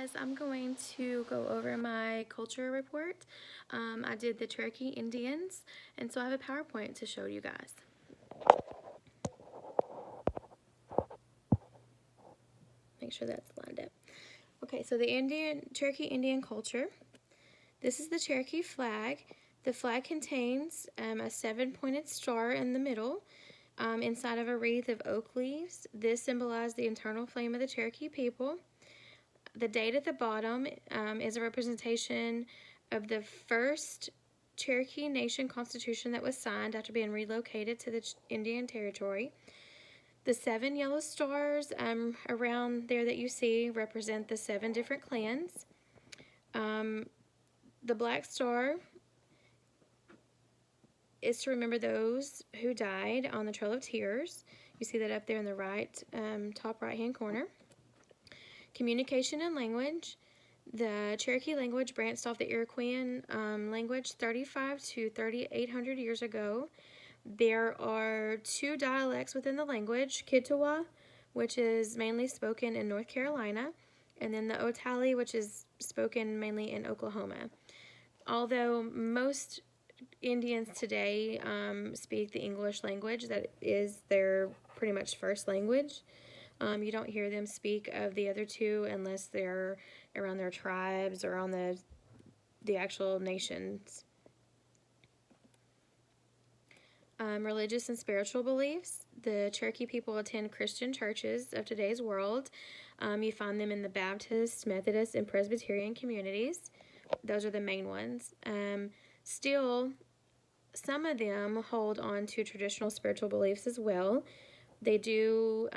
guys, I'm going to go over my culture report. I did the Cherokee Indians, and so I have a PowerPoint to show you guys. Make sure that's lined up. Okay, so the Cherokee Indian culture. This is the Cherokee flag. The flag contains a 7-pointed star in the middle, inside of a wreath of oak leaves. This symbolized the internal flame of the Cherokee people. The date at the bottom is a representation of the first Cherokee Nation Constitution that was signed after being relocated to the Indian Territory. The 7 yellow stars around there that you see represent the 7 different clans. The black star is to remember those who died on the Trail of Tears. You see that up there in the top right-hand corner. Communication and language. The Cherokee language branched off the Iroquoian language 35 to 3,800 years ago. There are 2 dialects within the language, Kituwa, which is mainly spoken in North Carolina, and then the Otali, which is spoken mainly in Oklahoma. Although most Indians today speak the English language, that is their pretty much first language. You don't hear them speak of the other 2 unless they're around their tribes or on the actual nations. Religious and spiritual beliefs. The Cherokee people attend Christian churches of today's world. You find them in the Baptist, Methodist, and Presbyterian communities. Those are the main ones. Still, some of them hold on to traditional spiritual beliefs as well. They do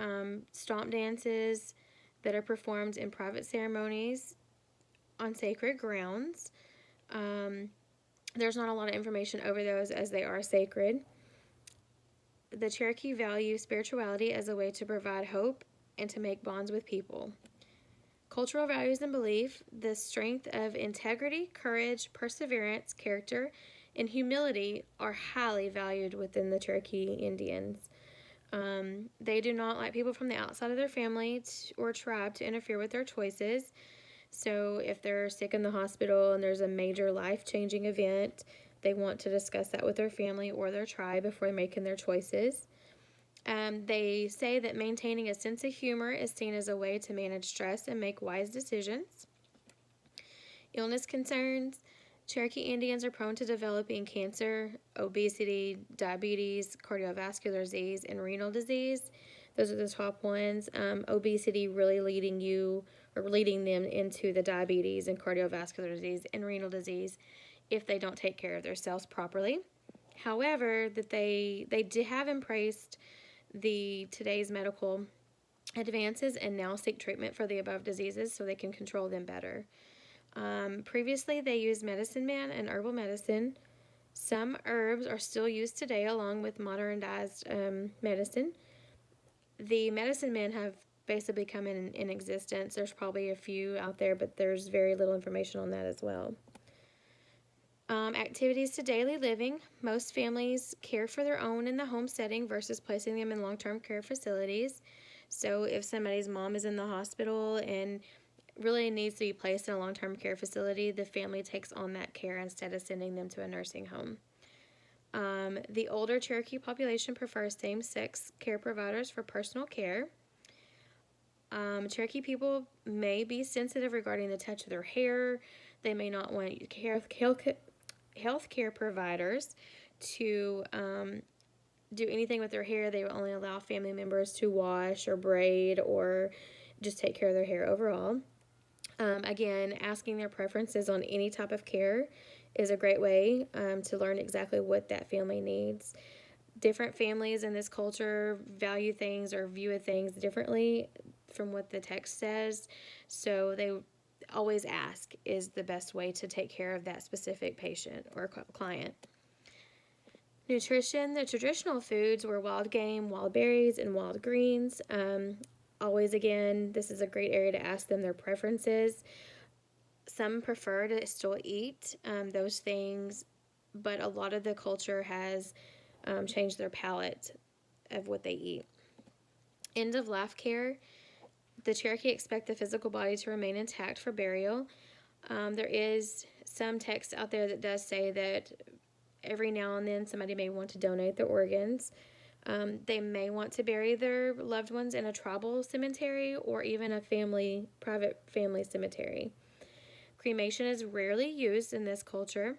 stomp dances that are performed in private ceremonies on sacred grounds. There's not a lot of information over those as they are sacred. The Cherokee value spirituality as a way to provide hope and to make bonds with people. Cultural values and belief. The strength of integrity, courage, perseverance, character, and humility are highly valued within the Cherokee Indians. They do not like people from the outside of their family or tribe to interfere with their choices. So if they're sick in the hospital and there's a major life-changing event, they want to discuss that with their family or their tribe before making their choices. They say that maintaining a sense of humor is seen as a way to manage stress and make wise decisions. Illness concerns. Cherokee Indians are prone to developing cancer, obesity, diabetes, cardiovascular disease, and renal disease. Those are the top ones. Obesity really leading them into the diabetes and cardiovascular disease and renal disease if they don't take care of themselves properly. However, that they have embraced today's medical advances and now seek treatment for the above diseases so they can control them better. Previously, they used medicine man and herbal medicine. Some herbs are still used today along with modernized medicine. The medicine men have basically come in existence. There's probably a few out there, but there's very little information on that as well. Activities to daily living. Most families care for their own in the home setting versus placing them in long-term care facilities. So if somebody's mom is in the hospital and really needs to be placed in a long-term care facility, the family takes on that care instead of sending them to a nursing home. The older Cherokee population prefers same-sex care providers for personal care. Cherokee people may be sensitive regarding the touch of their hair. They may not want health care providers to do anything with their hair. They will only allow family members to wash or braid or just take care of their hair overall. Again, asking their preferences on any type of care is a great way to learn exactly what that family needs. Different families in this culture value things or view things differently from what the text says, so they always ask is the best way to take care of that specific patient or client. Nutrition. The traditional foods were wild game, wild berries, and wild greens. Always, again, this is a great area to ask them their preferences. Some prefer to still eat those things, but a lot of the culture has changed their palate of what they eat. End-of-life care. The Cherokee expect the physical body to remain intact for burial. There is some text out there that does say that every now and then somebody may want to donate their organs. They may want to bury their loved ones in a tribal cemetery or even a private family cemetery. Cremation is rarely used in this culture.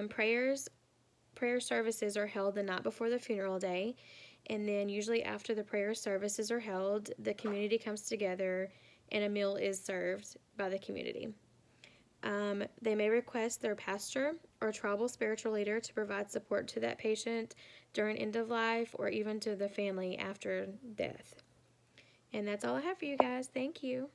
Prayer services are held the night before the funeral day, and then usually after the prayer services are held, the community comes together and a meal is served by the community. They may request their pastor or tribal spiritual leader to provide support to that patient during end of life or even to the family after death. And that's all I have for you guys. Thank you.